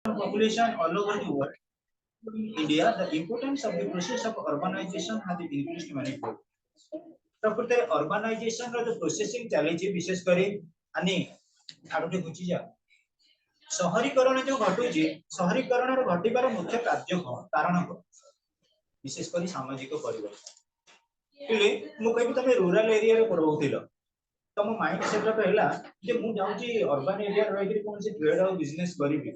population all over the world. In India, the importance of the process of urbanization has increased manifold. प्रकृत urbanization रो जो processing चली विशेष करी आनी आगे घुची जा शहरीकरण जो घटुची शहरीकरण रो घटिबार मुख्य कार्य कारण विशेष करी सामाजिक परिवर्तन इले मु कहबी तमे रूरल एरिया रे रहउथिलो तम माइंड सेटअप हैला जे मु जाउची अर्बन एरिया रे रहिकरी कोन से ट्रेड और बिजनेस करिवि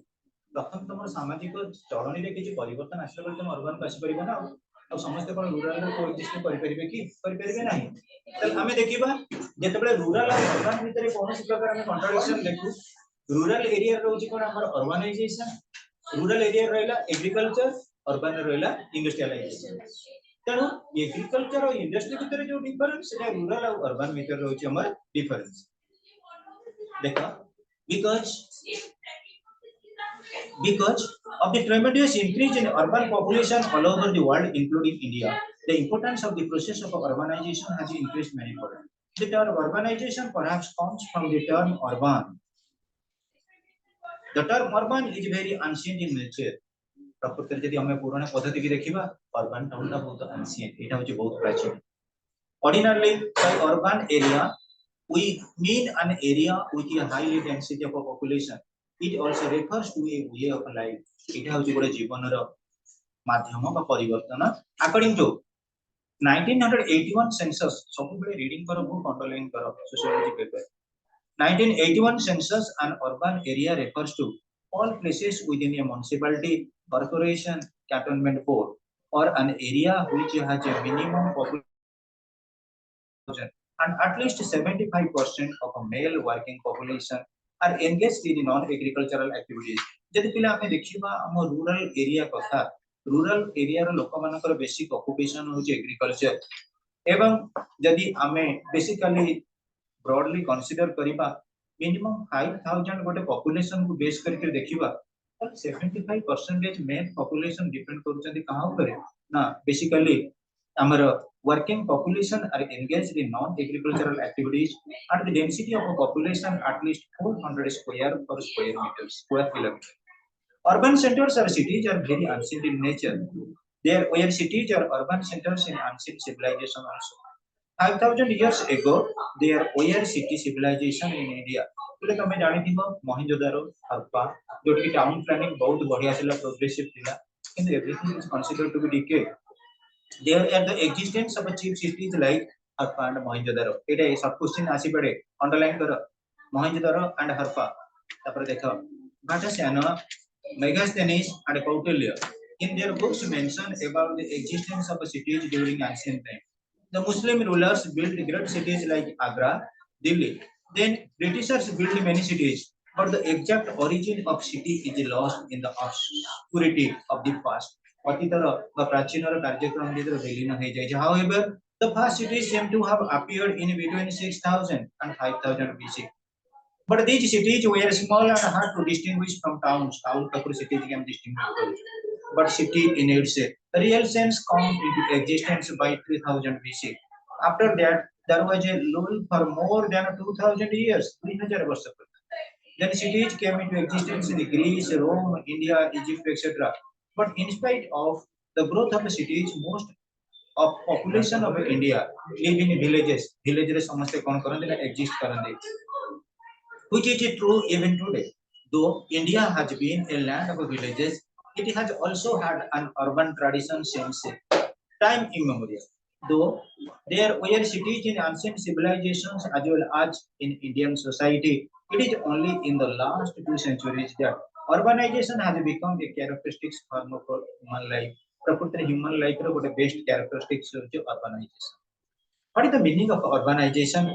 प्रथम तुम सामाजिक चलनी रे किछि परिवर्तन आसले तुम अर्बन को आसी परिबो ना आ समस्त कोन रूरल रे कोएक्जिस्ट करि परिबे कि करि परिबे नाही त हमें देखिबा जेतेबेले रूरल और अर्बन भितरे कोन से प्रकार हमें कॉन्ट्रडिक्शन देखु रूरल एरिया रहउची कोन हमर अर्बनाइजेशन रूरल एरिया रहला एग्रीकल्चर अर्बन रहला इंडस्ट्रियलाइजेशन तेणु एग्रीकल्चर और इंडस्ट्री भितर जो डिफरेंस सेटा रूरल और अर्बन भितर रहउची हमर डिफरेंस देखा because of the tremendous increase in urban population all over the world including India the importance of the process of urbanization has increased manifold. The term urbanization perhaps comes from the term urban. The term urban is very ancient in nature. प्रकृति यदि हमें पुराना पद्धति की देखिबा urban town टा बहुत ancient एटा होची बहुत प्राचीन ordinarily by urban area we mean an area with a high density of population it also refers to a way of life एटा होची गोटे जीवन रो माध्यम बा परिवर्तन according to 1981 census सब बेले रीडिंग करो बुक अंडरलाइन करो sociology paper 1981 census an urban area refers to all places within a municipality corporation cantonment board or an area which has a minimum population and at least 75% of a male working population are engaged in non-agricultural activities. जदि पिला हमें देखिबा हम rural area कथा rural area रो लोक मानकर basic occupation होची agriculture एवं जदि हमें बेसिकली ब्रॉडली कंसीडर करिबा मिनिमम 5000 गोटे पॉपुलेशन को बेस करके देखिबा 75% मेन पॉपुलेशन डिपेंड करूचंदी कहां ऊपर ना बेसिकली हमर working population are engaged in non-agricultural activities and the density of a population at least 400 square per square meter square kilometer. Urban centers or cities are very ancient in nature. There were cities or urban centers in ancient civilization also. 5000 years ago, there were city civilization in India. तो तमे जानि थिबो मोहनजोदारो हरप्पा जोटी town planning बहुत बढ़िया सिला progressive थिला किंतु everything is considered to be decay there are the existence of chief cities like Harappa and Mohenjodaro एटा सब क्वेश्चन आसी पड़े अंडरलाइन करो मोहनजोदारो एंड हरप्पा तापर देखो घाटस्यानो Megasthenes and Kautilya in their books mention about the existence of cities during ancient time. The Muslim rulers built great cities like Agra, Delhi. Then Britishers built many cities, but the exact origin of city is lost in the obscurity of the past. अतीतर व प्राचीनर कार्यक्रम भितर विलीन हो जाय. However, the first cities seem to have appeared in between 6000 and 5000 BC. But these cities were small and hard to distinguish from towns. Town couple cities can distinguish. But city in its real sense come into existence by 3000 BC. After that, there was a lull for more than 2000 years. 3000 years. Then cities came into existence in Greece, Rome, India, Egypt, etc. But in spite of the growth of the cities, most of population of India live in villages. Villages samaste kon karante na exist karante. Which is true even today. Though India has been a land of villages, it has also had an urban tradition since time immemorial. Though there were cities in ancient civilizations as well as in Indian society, it is only in the last 2 centuries that urbanization has become a characteristic form of human life. Prakriti human life ro one best characteristics of urbanization. What is the meaning of urbanization?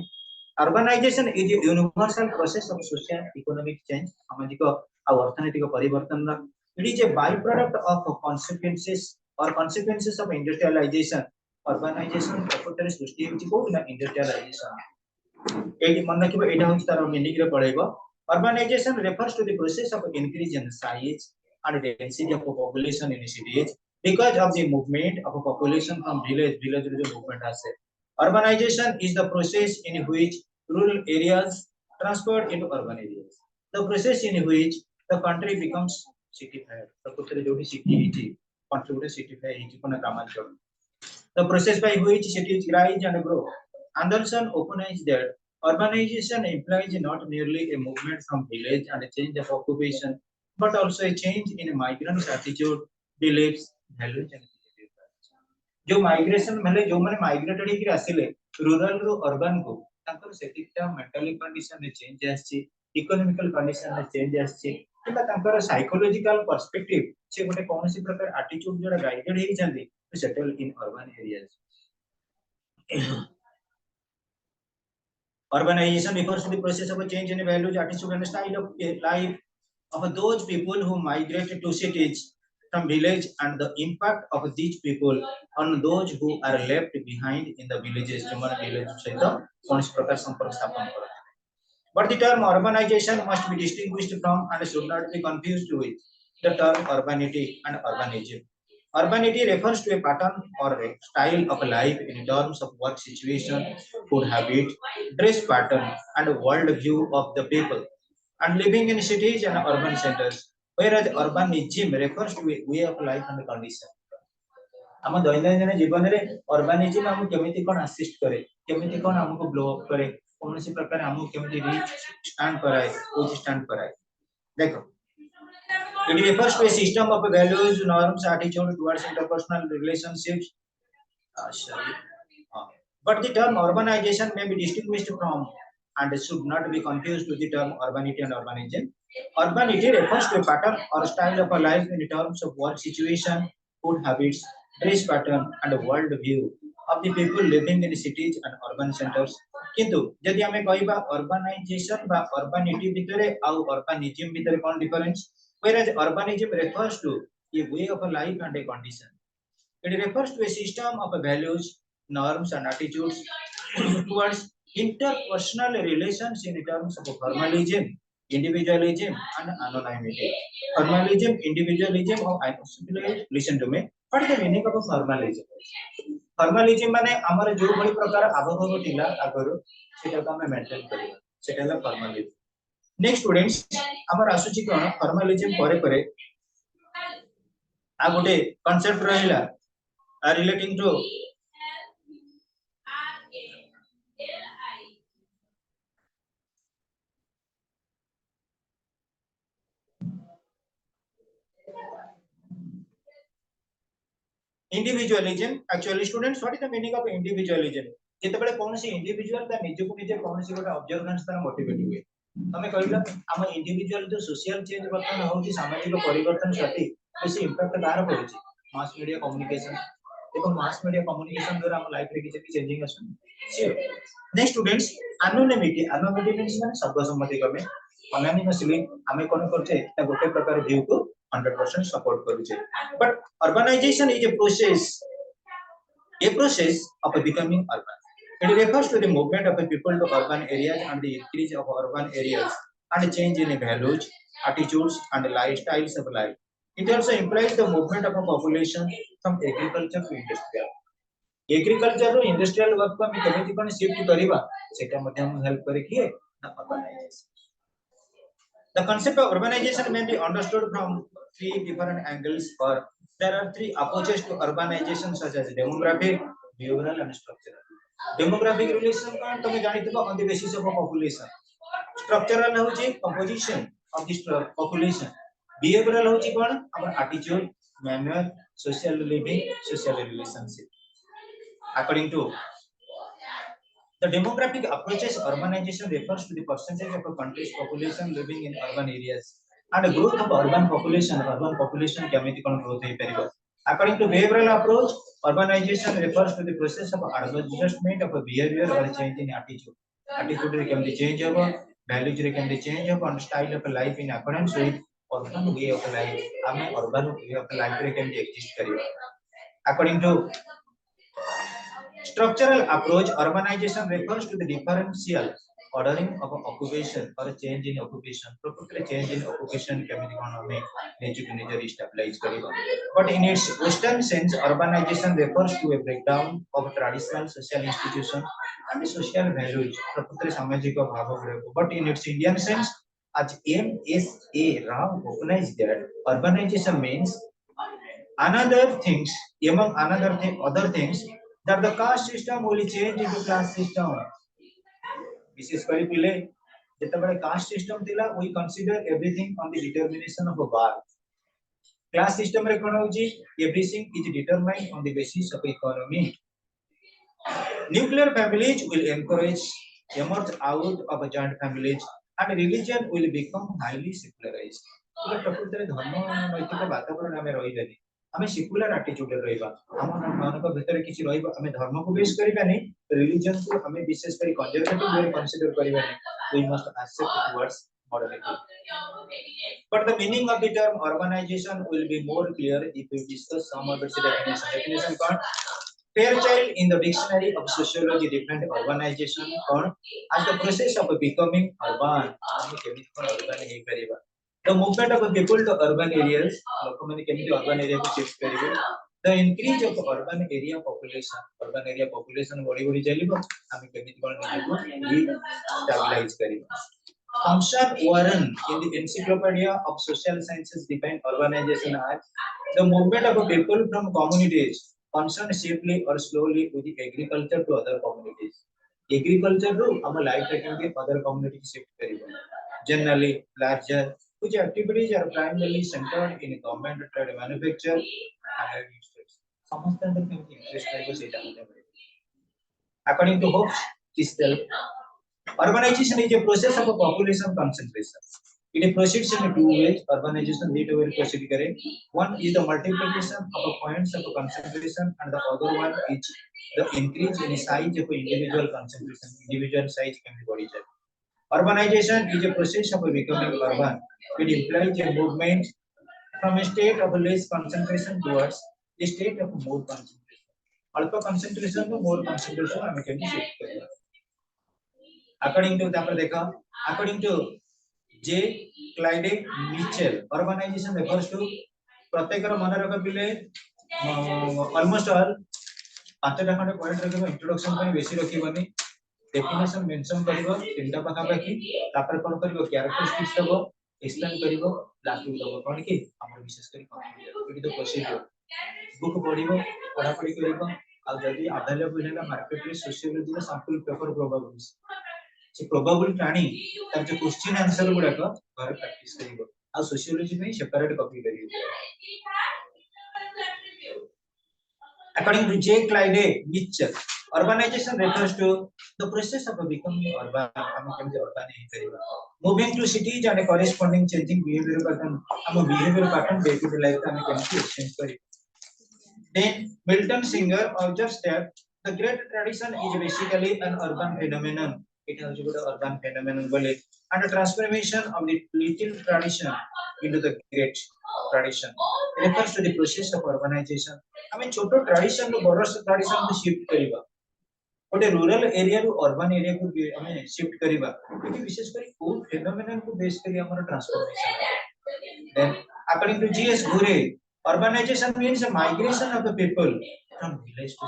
Urbanization is a universal process of social economic change, सामाजिक और अर्थनैतिक परिवर्तन. It is a byproduct of consequences of industrialization. Urbanization प्रकृति सृष्टि होची को ना industrialization. AD मन रखिबो एटा होची तार मीनिंग रे पढाइबो. Urbanization refers to the process of increase in size and density of population in cities because of the movement of a population from village to movement asset. Urbanization is the process in which rural areas transferred into urban areas. The process in which the country becomes सिटीफाइड प्रकृति जोटी city हिची contribute सिटीफाई हिची कोन ग्रामांचल the process by which cities rise and grow. Anderson opined that urbanization implies not merely a movement from village and a change of occupation, but also a change in migrants' attitude, beliefs, values, and behavior. जो migration मतलब जो माने migrated होकर आसिले rural रो urban को तांकर सेटिकटा mentally condition में change आछि economical condition में चेंज आछि किबा तांकर साइकोलॉजिकल पर्सपेक्टिव से गोटे कोनसी प्रकार एटीट्यूड जोड़ा गाइडेड हे जंदी to settle in urban areas urbanization refers to the process of a change in values attitude and style of life of those people who migrate to cities from village and the impact of these people on those who are left behind in the villages जमन village सहित कौन प्रकार संपर्क स्थापन करते but the term urbanization must be distinguished from and should not be confused with the term urbanity and urbanism. Urbanity refers to a pattern or a style of life in terms of work situation, food habit, dress pattern, and world view of the people, and living in cities and urban centers. Whereas urbanism refers to a way of life and condition. आम दैनन्दिन जीवन में अर्बानिज्म हमको केमिति कोन assist करे केमिति कोन हमको blow up करे कौनसी प्रकार हमको केमिति रीच स्टैंड कराए पोज स्टैंड कराए देखो it refers to a system of values norms attitude towards interpersonal relationships sorry but the term urbanization may be distinguished from and should not be confused with the term urbanity and urbanism. Urbanity refers to a pattern or style of a life in terms of work situation, food habits, dress pattern, and world view of the people living in cities and urban centers. किंतु यदि हमें कहबा urbanization बा urbanity भितरे आउ urbanism भितरे कोन difference whereas urbanism refers to a way of a life and a condition. It refers to a system of values, norms, and attitudes towards interpersonal relations in terms of formalism, individualism, and anonymity. Formalism, individualism, or listen to me. What is the meaning of formalism? Formalism माने हमारे जो बड़ी प्रकार आबोधो टिला आगरो सेटा को हमें maintain करियो सेटा ला formalism. Next students हमर आसुची कोन formalism परे परे आ गोटे कांसेप्ट रहिला relating to individualism. Actually students what is the meaning of individualism? जेतेबेले कोनसी इंडिविजुअल ता निजे को निजे कोनसी गोटे ऑब्जर्वेंस तार मोटिवेट हुए हमें कहला हम इंडिविजुअल जो सोशल चेंज वर्तमान होची सामाजिक परिवर्तन सती बेसी इंपैक्ट कार पड़ुची मास मीडिया कम्युनिकेशन देखो मास मीडिया कम्युनिकेशन द्वारा हम लाइफ रे किछि चेंजिंग आछन नेक्स्ट स्टूडेंट्स एनोनिमिटी मींस माने सर्वसम्मति क्रमे अनोनिमसली हमें कोन करछे ता गोटे प्रकार व्यू को 100% सपोर्ट करूछे but urbanization is a process of becoming urban. It refers to the movement of people to urban areas and the increase of urban areas and change in values, attitudes, and lifestyles of life. It also implies the movement of a population from agriculture to industrial. Agriculture to industrial work को हम केमिति कोन shift करिबा सेटा मध्ये हम help करे किए ना urbanization. The concept of urbanization may be understood from three different angles or there are three approaches to urbanization such as demographic, behavioral and structural. Demographic relation kan tome janithibा on the basis of a population. Structural hochi composition of the population. Behavioral hochi kon our attitude, manner, social living, social relationship. According to the demographic approaches, urbanization refers to the percentage of a country's population living in urban areas and the growth of urban population केमिति कोन growth hey परिबो. According to behavioral approach, urbanization refers to the process of adjustment of a behavior or change in attitude. Attitude रे केमिति change होबो, values रे केमिति change होबो and style of life in accordance with urban way of life. हमें urban way of life रे केमिति exist करियो. According to structural approach, urbanization refers to the differential ordering of occupation or a change in occupation. Properly change in occupation केमिति कोन हमें nature to nature stabilize करिबा. But in its western sense, urbanization refers to a breakdown of traditional social institutions and social values. Properly सामाजिक भाव गुरे. But in its Indian sense, as MSA Rao recognized that urbanization means another things among other things that the caste system will change into class system. विशेष करी पिले जेतबे caste system थिला we consider everything on the determination of a birth. Class system रे कोन होची everything is determined on the basis of economy. Nuclear families will encourage emerge out of a joint families and religion will become highly secularized. पूरा प्रकृति रे धर्म नैतिक वातावरण हमें रही गनी हमें सेकुलर एटीट्यूड रे रहबा हम मान को भीतर किछि रहबा हमें धर्म को बेस करिबा नै रिलीजन को हमें विशेष करी कंजर्वेटिव वे कंसीडर करिबा नै we must accept towards modernity. But the meaning of the term urbanization will be more clear if we discuss some of its definition. Definition कौन Fairchild in the dictionary of sociology defined urbanization as the process of becoming urban. The movement of people to urban areas, urban area को shift करेंगे. The increase of urban area population बड़ी चलिबो हमें केमिति कोन निजको stabilize करिबो. Thomson Warren in the Encyclopedia of Social Sciences defined urbanization as the movement of people from communities concerned safely or slowly with the agriculture to other communities. Agriculture to our life taking other communities shift karibo. Generally larger which activities are primarily centered in government trade manufacture and industries. समस्त अंदर केमति interest रहबो सेटा होते. According to Hobbes, Tisdale, urbanization is a process of a population concentration. It proceeds in two ways. Urbanization need to proceed करे. One is the multiplication of a points of a concentration, and the other one is the increase in size of a individual concentration. Individual size can be body. Urbanization is a process of becoming urban. It implies a movement from a state of less concentration towards a state of more concentration. अल्प concentration to more concentration हमें कैसे shift करेगा? According to according to J. Clyde Mitchell, urbanization refers to प्रत्येक मन रख पिले almost all पांचटा खंडे point रखिबो introduction ପାଇଁ बेसी रखिबोनी डेफिनेशन मेंशन करिवो तीनटा पाखा पाखी तापर कोन करिवो कैरेक्टरिस्टिक्स दबो एक्सप्लेन करिवो लास्ट में दबो कोन की हमर विशेष करी कंप्लीट तो प्रोसीजर बुक पढिबो पढा पढी करिवो आ जदी अवेलेबल हैला मार्केट रे सोशियोलॉजी रे सैंपल पेपर प्रोबेबिलिटी से प्रोबेबल प्राणी तार जो क्वेश्चन आंसर गुडा को घर प्रैक्टिस करिवो आ सोशियोलॉजी में सेपरेट कॉपी करिवो. According to J. Clyde Mitchell, urbanization refers to the process of becoming urban. Moving to cities and a corresponding changing behavior pattern. Our behavior pattern day to day life we can exchange kari. Then Milton Singer observes that the great tradition is basically an urban phenomenon. It has got an urban phenomenon and a transformation of the little tradition into the great tradition. It refers to the process of urbanization. I mean, छोटो tradition लो बड़ा tradition में shift करीबा. ओटे rural area लो urban area को हमें shift करीबा. क्योंकि विशेष करी को phenomenon को base करी हमारा transformation. Then, according to G.S. Gure, urbanization means a migration of the people from village to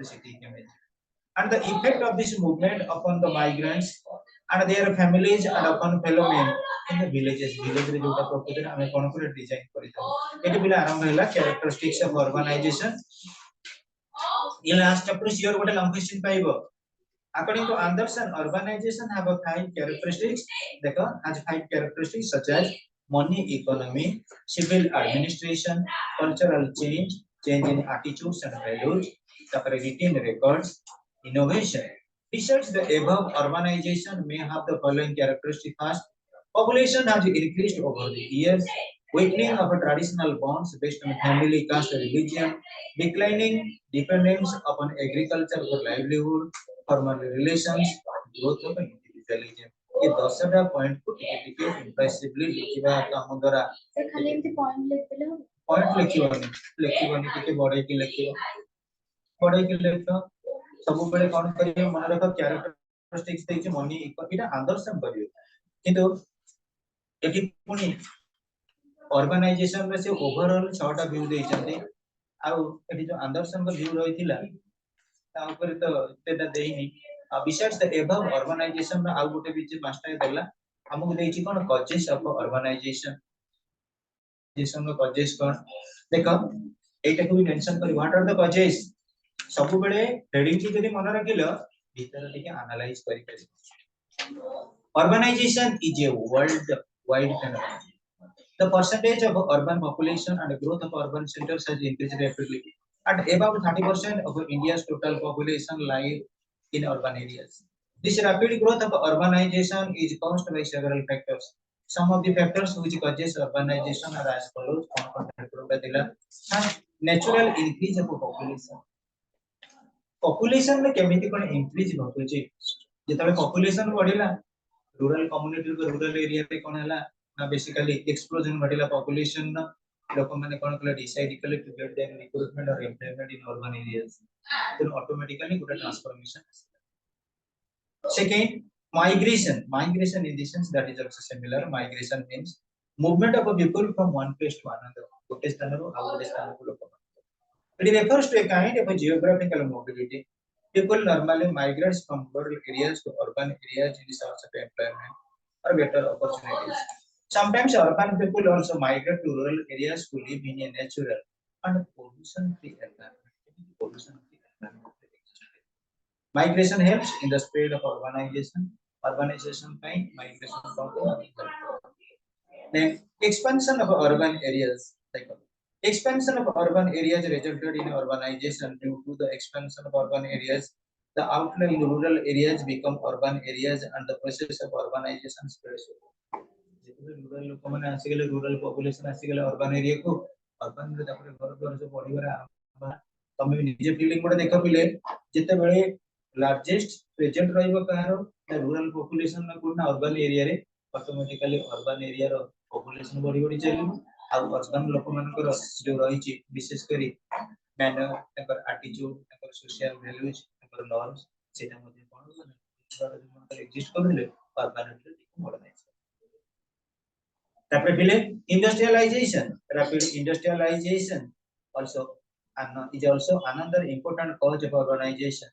city. And the effect of this movement upon the migrants and their families and upon fellow men in the villages. Village रे जोटा proposal हमें कौन कौन design करिता. एटे बिला आरंभ हैला characteristics of urbanization. ये last chapter here गोटे long question पाइबो. According to Anderson, urbanization have a 5 characteristics. देखो has 5 characteristics such as money economy, civil administration, cultural change, change in attitudes and values, written records, innovation. Besides the above, urbanization may have the following characteristics. First, population has increased over the years, weakening of traditional bonds based on family, caste, religion, declining dependence upon agriculture for livelihood, formal relations, growth of individualism. ये 10टा point को टिके इंप्रेसिवली लिखिबा काम द्वारा से खाली एमती point लिखिबोनी टिके बडे की लिखो सब बेले कोन करियो मन रख कैरेक्टरिस्टिक्स देछि मनी इटा अंडरस्टैंड करियो किंतु एठी पुनी ऑर्गेनाइजेशन रे से ओवरऑल 6टा व्यू देछन्ते आ एठी जो अंडरस्टैंड का व्यू रहिथिला ता ऊपर तो तेटा देइनी besides the above urbanization आउ गोटे बीच पांचटा देला हमको देछि कोन कॉजेस ऑफ अर्बनाइजेशन जेसन नो कॉजेस कोन देखो एटा को भी मेंशन करी व्हाट आर द कॉजेस सब बेले हेडिंग की जदी मन रखिलो भीतर टिके एनालाइज करि करि urbanization is a world wide phenomenon. The percentage of urban population and growth of urban centers has increased rapidly. At above 30% of India's total population live in urban areas. This rapid growth of urbanization is caused by several factors. Some of the factors which causes urbanization are as follows: natural increase of population. Population में केमिति कोन increase होतुची जेतबे population बढ़िला rural community को rural area पे कोन हला ना basically explosion घटिला population ना लोक माने कोन कले डिसाइड कले टू गेट देयर रिक्रूटमेंट और employment in urban areas then automatically good transformation second migration in the sense that is also similar migration means movement of a people from one place to another गोटे स्थान रो आ गोटे स्थान को लोक it refers to a kind of a geographical mobility people normally migrate from rural areas to urban areas in search of employment or better opportunities. Sometimes urban people also migrate to rural areas to live in a natural and pollution-free environment. Pollution-free environment. Migration helps in the spread of urbanization. Urbanization time migration problem. Then expansion of urban areas. Expansion of urban areas resulted in urbanization due to the expansion of urban areas. The outlying rural areas become urban areas and the process of urbanization spreads. Rural लोक माने आसी गेले rural population आसी गेले urban area को urban रे तापर घर घर से बढ़िबरा तमे निजे फीलिंग कोड देखा पिले जते बेले लार्जेस्ट प्रेजेंट रहइबो कहारो रूरल पॉपुलेशन ना कोना अर्बन एरिया रे ऑटोमेटिकली अर्बन एरिया रो पॉपुलेशन बढ़ी बढ़ी चलिबो आ अर्बन लोक मानकर जो रहिछि विशेष करी मैनर तकर एटीट्यूड तकर सोशल वैल्यूज तकर नॉर्म्स सेटा मध्ये कोन एक्जिस्ट करले अर्बन रे modernise rapid industrialization also is also another important cause of urbanization.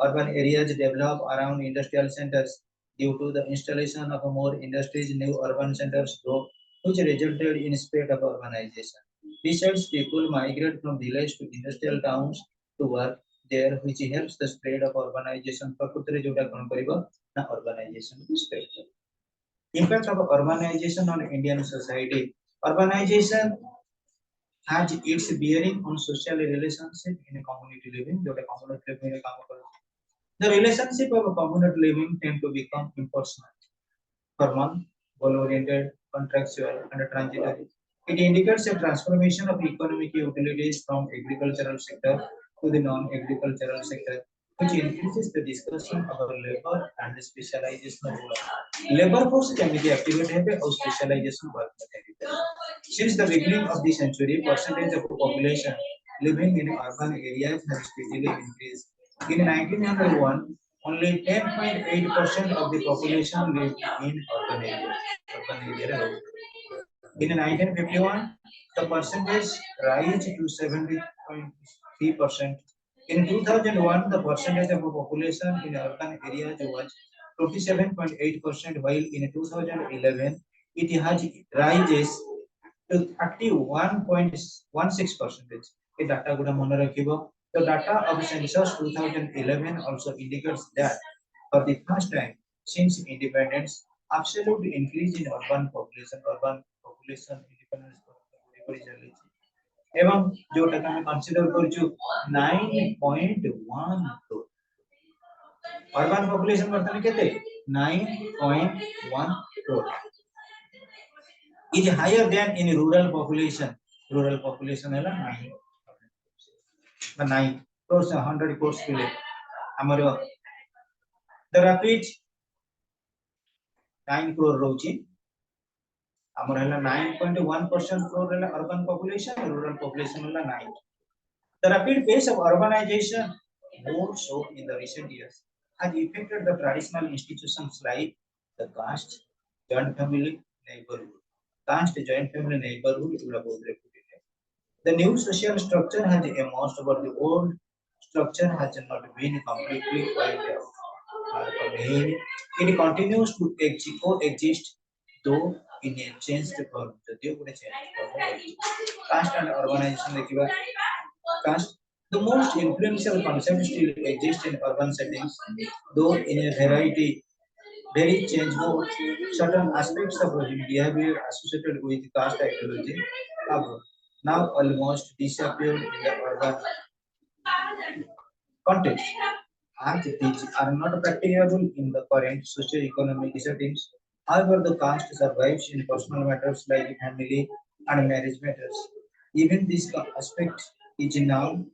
Urban areas develop around industrial centers due to the installation of more industries. New urban centers grow, which resulted in spread of urbanization. Besides, people migrate from villages to industrial towns to work there, which helps the spread of urbanization. प्रकृति जोटा कौन करिबो ना urbanization spread. Impact of urbanization on Indian society. Urbanization has its bearing on social relationship in a community living. The relationship of a community living tend to become impersonal, formal, goal-oriented, contractual, and transitory. It indicates a transformation of economic utilities from agricultural sector to the non-agricultural sector, which increases the discussion about labor and the specialization of work. Labor force can be activated or specialization work. Since the beginning of the century, percentage of population living in urban areas has steadily increased. In 1901, only 10.8% of the population lived in urban areas. In 1951, the percentage rise to 70.3%. In 2001, the percentage of the population in urban areas was 27.8%, while in 2011, it has rises to 31.16%. The data guda mone rakhibo. The data of census 2011 also indicates that for the first time since independence, absolute increase in urban population independence करि चली एवं जोटा हम consider करछु 9.1 crore urban population वर्तमान केते 9.1 crore is higher than in rural population है 9 crores 100 crores पिले हमर the rapid 9 crore रोची हमर है 9.1% crore है urban population rural population है 9. The rapid pace of urbanization, more so in the recent years, has affected the traditional institutions like the caste, joint family, neighborhood. Caste, joint family, neighborhood, the new social structure has emerged, but the old structure has not been completely wiped out. It continues to coexist though in a changed form. The caste and urbanization देखिबा caste the most influential concept still exists in urban settings, though in a very change mode. Certain aspects of behavior associated with caste ideology have now almost disappeared in the urban context, and these are not practicable in the current socio-economic settings. However, the caste survives in personal matters like family and marriage matters. Even this aspect is now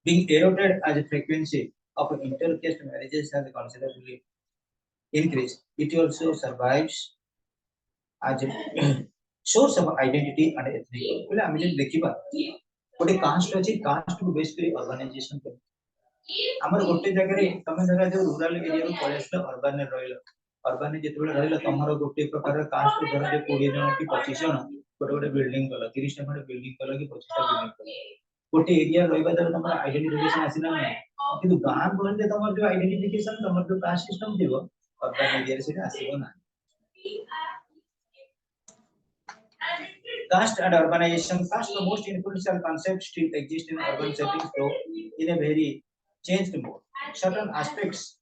being eroded as the frequency of intercaste marriages has considerably increased. It also survives as a source of identity and ethnic. बोले ଆମେ ଯଦି ଦେଖିବା ଗୋଟେ caste ଅଛି caste କୁ ବେସ୍ କରି organisation ଆମର ଗୋଟେ ଜାଗାରେ ତମେ ଧର ଯୋଉ ରୁରାଲ ଏରିଆରୁ ପଳେଇ ଆସିଲ ଅର୍ବାନ ରେ ରହିଲ ଅର୍ବାନ ରେ ଯେତେବେଳେ ରହିଲ ତମର ଗୋଟେ ପ୍ରକାର କାଷ୍ଟ ଧର ଯେ 20 ଜଣ କି 25 ଜଣ ଗୋଟେ ଗୋଟେ ବିଲ୍ଡିଂ କଲ 30 ଟା ଖଣ୍ଡେ ବିଲ୍ଡିଂ କଲ କି 25 ଟା ବିଲ୍ଡିଂ କଲ ଗୋଟେ ଏରିଆ ରହିବା ଦ୍ୱାରା ତମର ଆଇଡେଣ୍ଟିଫିକେସନ ଆସିଲା ନା କିନ୍ତୁ ଗାଁ ଗହଳିରେ ତମର ଯୋଉ ଆଇଡେଣ୍ଟିଫିକେସନ ତମର ଯୋଉ କାଷ୍ଟ ସିଷ୍ଟମ ଥିବ ଅର୍ବାନ ଏରିଆରେ ସେଟା ଆସିବ ନା caste and urbanization. Caste, the most influential concept, still exists in urban settings, though in a very changed mode. Certain aspects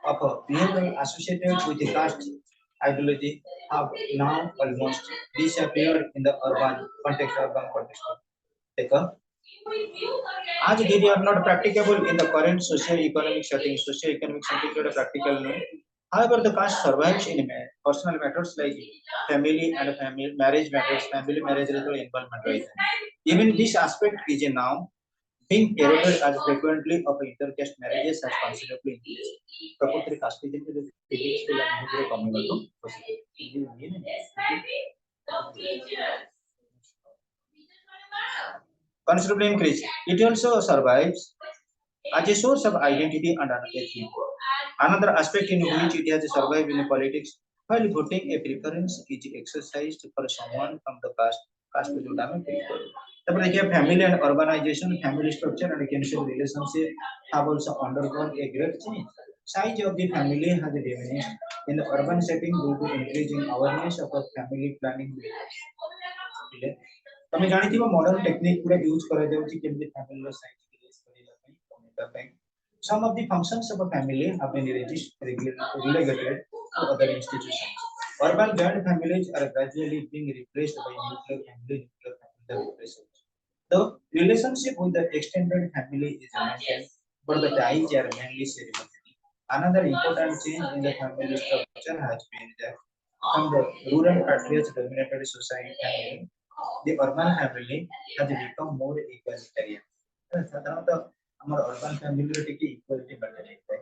of a behavior associated with the caste ideology have now almost disappeared in the urban context. Take a आज they are not practicable in the current socio-economic setting. Socio-economic setting is practical no. However, the caste survives in personal matters like family and family marriage matters. Family marriage is involvement right. Even this aspect is now being eroded as frequently of intercaste marriages has considerably increased. प्रकृति caste के जो feelings के लिए मुझे कमी considerably increased. It also survives as a source of identity and ethnic. Another aspect in which it has survived in politics, while voting a preference is exercised for someone from the caste जो नाम है तब देखिए family and urbanization, family structure and kinship relationship have also undergone a great change. Size of the family has diminished in the urban setting due to increasing awareness of family planning. તમે જાણીଥିବ modern technique ଗୁଡା use କରାଯାଉଛି କେମିତି family ର size increase କରିବା ପାଇଁ କମେଇବା ପାଇଁ. Some of the functions of a family have been relegated to other institutions. Urban joint families are gradually being replaced by nuclear family. The relationship with the extended family is maintained, but the ties are mainly ceremonial. Another important change in the family structure has been that from the rural patriarch-dominated society, the urban family has become more egalitarian. साधारणतः ଆମର urban family ରେ ଟିକେ equality better ହେଇଥାଏ.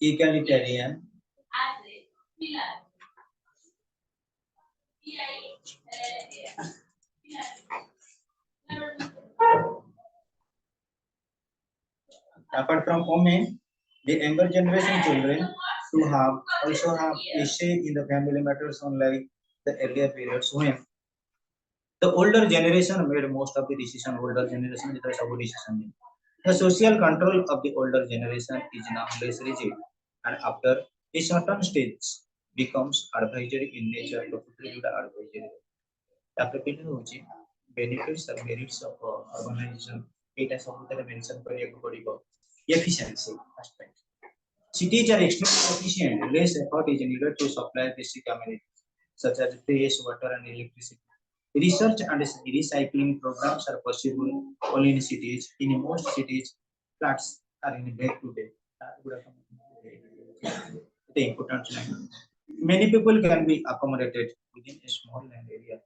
Egalitarian apart from women, the younger generation children to have also have a say in the family matters unlike the earlier periods when the older generation made most of the decision. Older generation did the decision. The social control of the older generation is now less rigid, and after a certain stage becomes advisory in nature. Advisory. After benefits or merits of urbanization, it has something mention efficiency aspect. Cities are extremely efficient. Less effort is needed to supply basic amenities such as fresh water and electricity. Research and recycling programs are possible only in cities. In most cities, flats are in day to day. The important line. Many people can be accommodated within a small land area.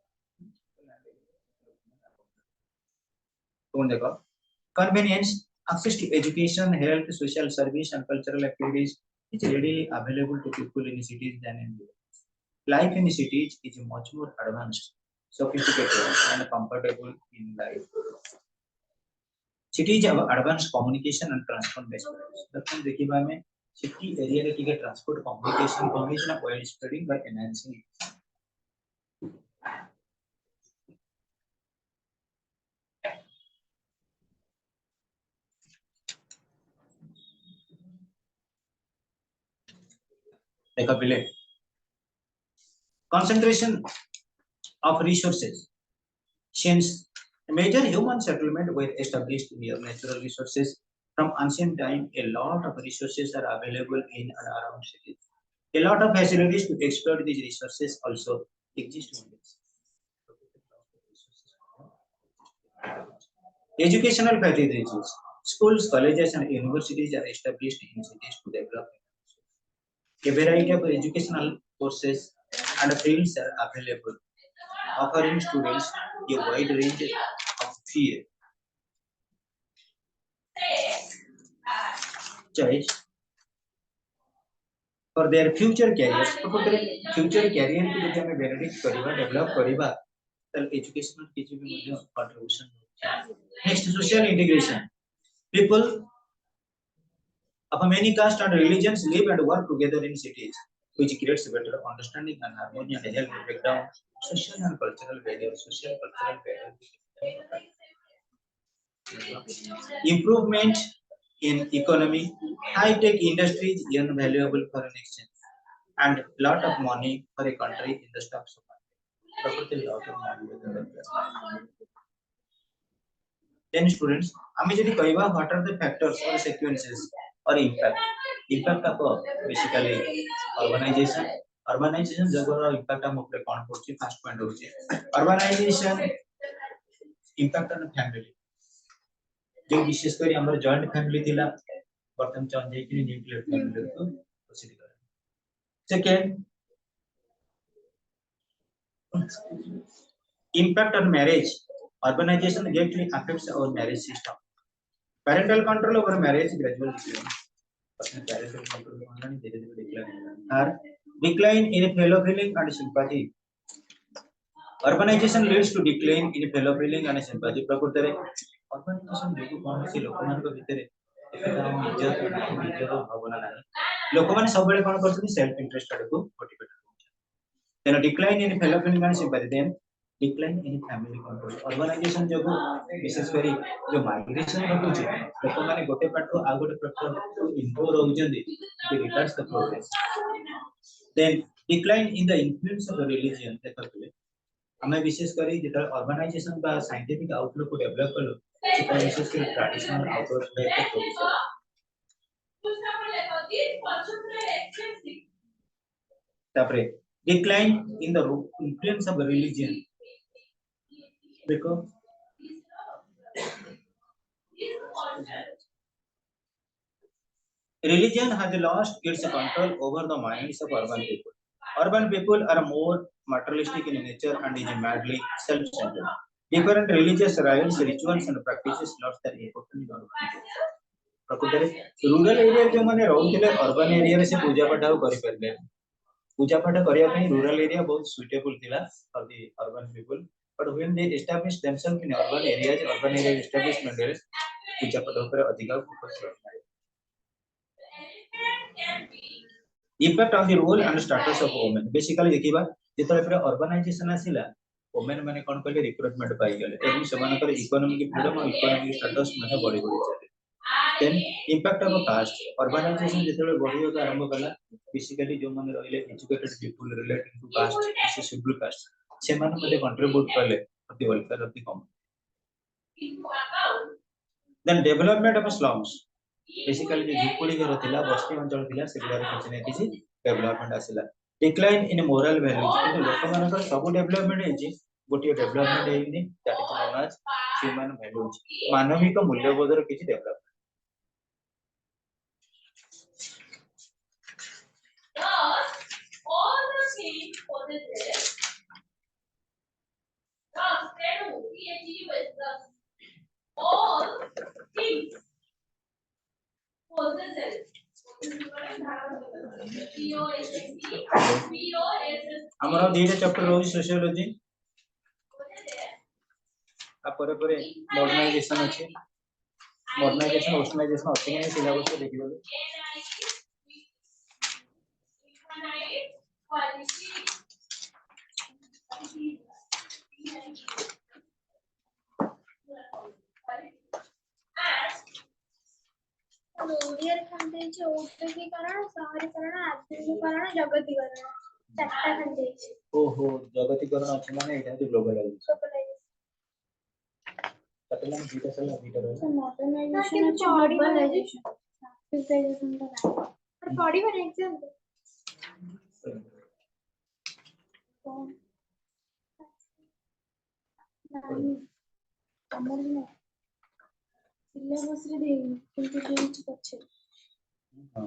Convenience, access to education, health, social service, and cultural activities is readily available to people in cities than in villages. Life in cities is much more advanced, sophisticated, and comfortable in life. Cities have advanced communication and transport networks. That's देखिए में city area रे ठीक है transport communication are widespreading by enhancing it. देखा पिले concentration of resources. Since major human settlement were established near natural resources from ancient time, a lot of resources are available in and around cities. A lot of facilities to exploit these resources also exist in this. Educational facilities. Schools, colleges, and universities are established in cities to develop. A variety of educational courses and fields are available, offering students a wide range of field choice for their future careers. Future career को यदि हमें benefit करिबा develop करिबा तल educational किसी भी मुझे contribution. Next, social integration. People of many castes and religions live and work together in cities, which creates better understanding and harmony and help break down social and cultural barriers. Improvement in economy, high-tech industries earn valuable foreign exchange, and lot of money for a country in the stocks market. Lot of money. Then students, हमें यदि कहिबा what are the factors or sequences or impact of basically urbanization. Urbanization जगह impact हम ऊपर कौन पड़ती first point होती है. Urbanization impact on family. जो विशेष कर हमारे जॉइंट फैमिली थिला बर्तन चेंज है कि न्यूक्लियर फैमिली को प्रोसीड कर. Second, impact on marriage. Urbanization greatly affects our marriage system. Parental control over marriage gradually decline. Parental control online धीरे-धीरे decline. Or decline in fellow feeling and sympathy. Urbanization leads to decline in fellow feeling and sympathy. प्रकृति रे urbanization जो कौन सी लोकमान को भीतर इज्जत भावना नहीं. लोकमान सब बड़े कौन करते हैं सेल्फ इंटरेस्टेड को motivate. Then a decline in fellow feeling and sympathy. Then decline in family control. Urbanization जो विशेष करी जो माइग्रेशन होती है लोक माने गोटे पाटो आ गोटे पाटो input रहउजंदी it retards the progress. Then decline in the influence of the religion. देखले हमें विशेष करी जेता urbanization का साइंटिफिक आउटलुक को डेवलप कलो सेटा विशेष करी ट्रेडिशनल आउटलुक पे इफेक्ट होती है. तापरे decline in the influence of the religion. Because religion has lost its control over the minds of urban people. Urban people are more materialistic in nature and is madly self-centered. Different religious rites, rituals, and practices lost their importance in urban. Rural area जो माने रहउथिले urban area रे से पूजा पाठ करि परले. पूजा पाठ करिया ପାଇଁ rural area बहुत suitable थिला for the urban people, but when they established themselves in urban area establishment रे पूजा पाठ ऊपर अधिक फोकस करता. Impact on the role and status of women. Basically देखिबा जेतले पर urbanization आसिला women माने कोन कहले रिक्रूटमेंट पाई गेले एवं समानकर इकोनॉमिक फ्रीडम और इकोनॉमिक स्टेटस माने बढ़ी चले. Then impact of caste. Urbanization जेतले बढ़ियो आरंभ कला basically जो माने रहिले educated people related to caste which is scheduled caste से माने मध्ये contribute करले for the welfare of the community. Then development of slums. Basically जो झुपड़ी घर थिला बस्ती अंचल थिला सेगुडा रे किछ नै किछ development आसिला. Decline in moral values. किंतु लोक मानकर सब डेवलपमेंट हेछि गोटे डेवलपमेंट हेइनी that is known as human values. मानविक मूल्यबोधर किछ develop. All the things possesses. All things possesses. हमारा दीटा चैप्टर रोज सोशियोलॉजी आ परे परे मॉडर्नाइजेशन अछि. मॉडर्नाइजेशन वेस्टर्नाइजेशन अछि नै सिलेबस को देखि बोले. Hello, dear औद्योगिकरण शहरीकरण आधुनिकीकरण जगतीकरण चारटा खाली देछि ओहो जगतीकरण अछि माने एटा तो ग्लोबलाइजेशन कतला बीटा सला बीटा रहला मॉडर्नाइजेशन अछि ग्लोबलाइजेशन फिजिकलाइजेशन तो नहीं पर पढ़ी पर एग्जाम नहीं हमर नहीं सिलेबस रे देई किंतु देछि पछे हां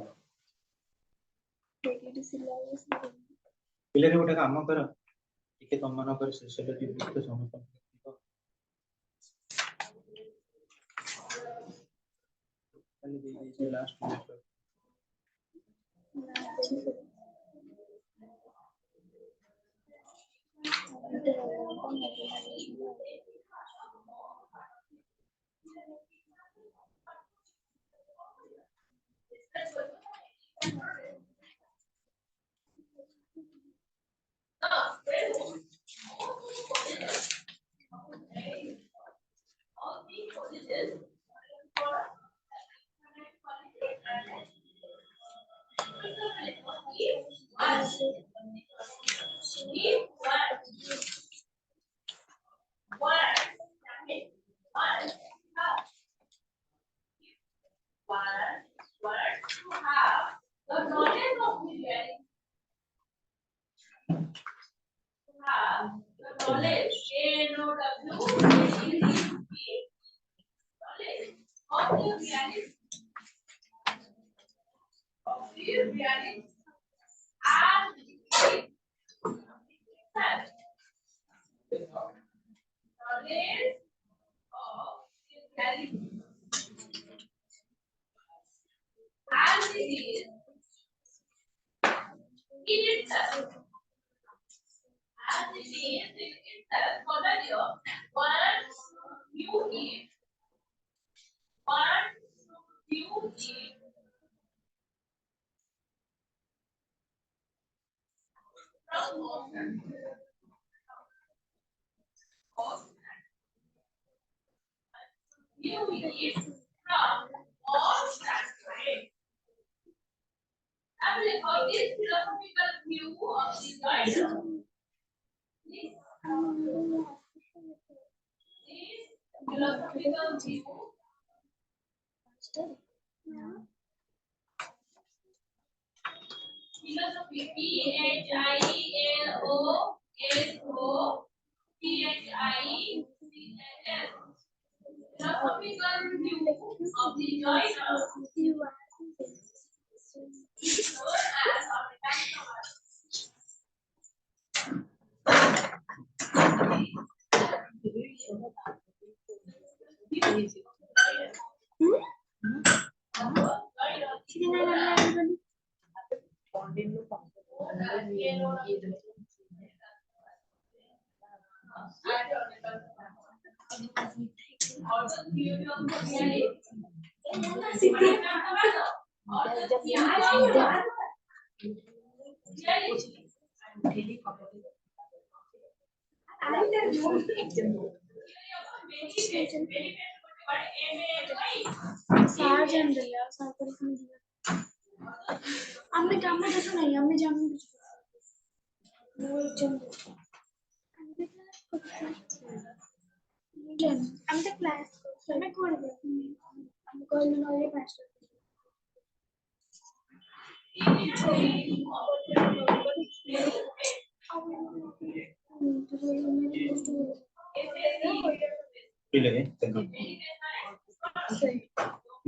देखि सिलेबस रे पिले रे गोटे काम कर टिके तम मन कर सोशियोलॉजी बुक तो समझ खाली दे दे last paper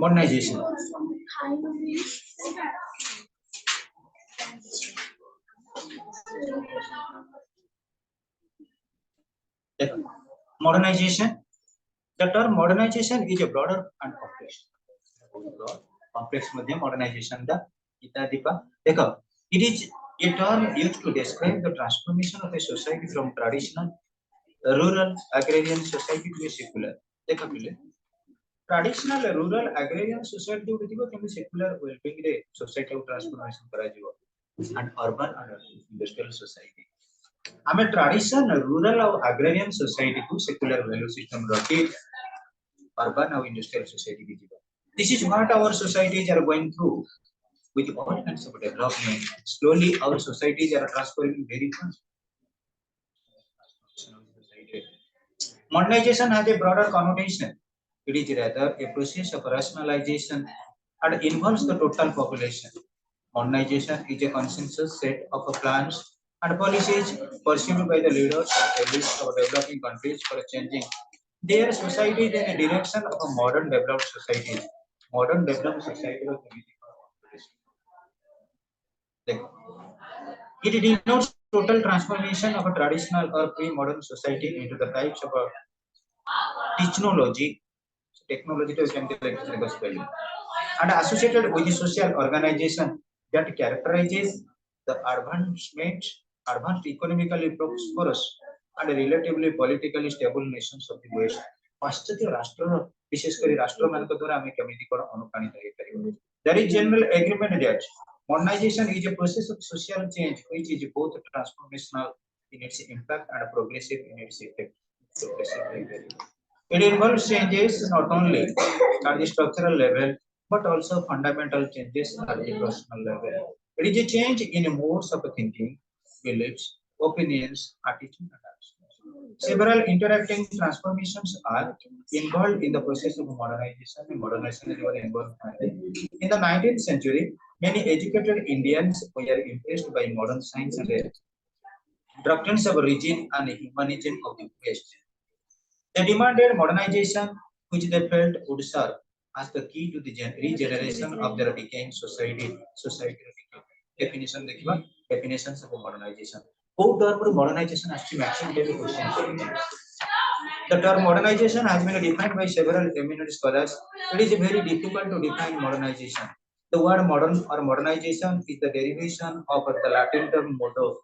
modernization modernization the term modernization is a broader and complex madhya modernization the ita dipa dekho it is a term used to describe the transformation of a society from traditional rural agrarian society to a secular dekho pile traditional rural agrarian society to a secular well-being re society of transformation kara jibo and urban and industrial society आमे tradition rural और agrarian society को secular value system रखी urban और industrial society की जीवन This is what our societies are going through with all kinds of development. Slowly, our societies are transforming very fast. Modernization has a broader connotation. It is rather a process of rationalization and involves the total population. Modernization is a consensus set of plans and policies pursued by the leaders and elites of developing countries for changing their societies in the direction of a modern developed society. Modern developed society of the it denotes total transformation of a traditional or pre-modern society into the types of a technology, technology to chemical electrical spelling, and associated with the social organization that characterizes the advanced economically prosperous and relatively politically stable nations of the West. ପାଶ୍ଚାତ୍ୟ ରାଷ୍ଟ୍ରର ବିଶେଷ କରି ରାଷ୍ଟ୍ରମାନଙ୍କ ଦ୍ୱାରା ଆମେ କେମିତି କ'ଣ ଅନୁପ୍ରାଣିତ ହେଇପାରିବ? There is general agreement that modernization is a process of social change which is both transformational in its impact and progressive in its effect. It involves changes not only at the structural level but also fundamental changes at the personal level. It is a change in modes of thinking, beliefs, opinions, attitude, and actions. Several interacting transformations are involved in the process of modernization. Modernization is very involved. In the 19th century, many educated Indians were impressed by modern science and doctrines of religion and humanism of the West. They demanded modernization, which they felt would serve as the key to the regeneration of their decaying society. Definition देखिबा definitions of modernization. Who term modernization actually maximum daily question. The term modernization has been defined by several eminent scholars. It is very difficult to define modernization. The word modern or modernization is the derivation of the Latin term modo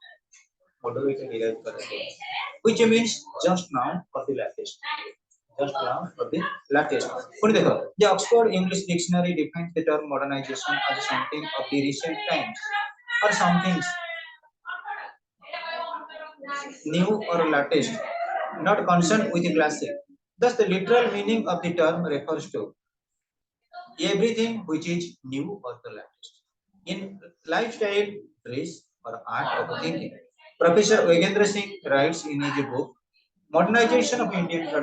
is derived which means just now or the latest. Just now for the latest. पुणी देखो, the Oxford English Dictionary defines the term modernization as something of the recent times or something new or latest, not concerned with the classic. Thus, the literal meaning of the term refers to everything which is new or the latest in lifestyle, dress, or art of thinking. Professor Yogendra Singh writes in his book, Modernization of Indian Tradition.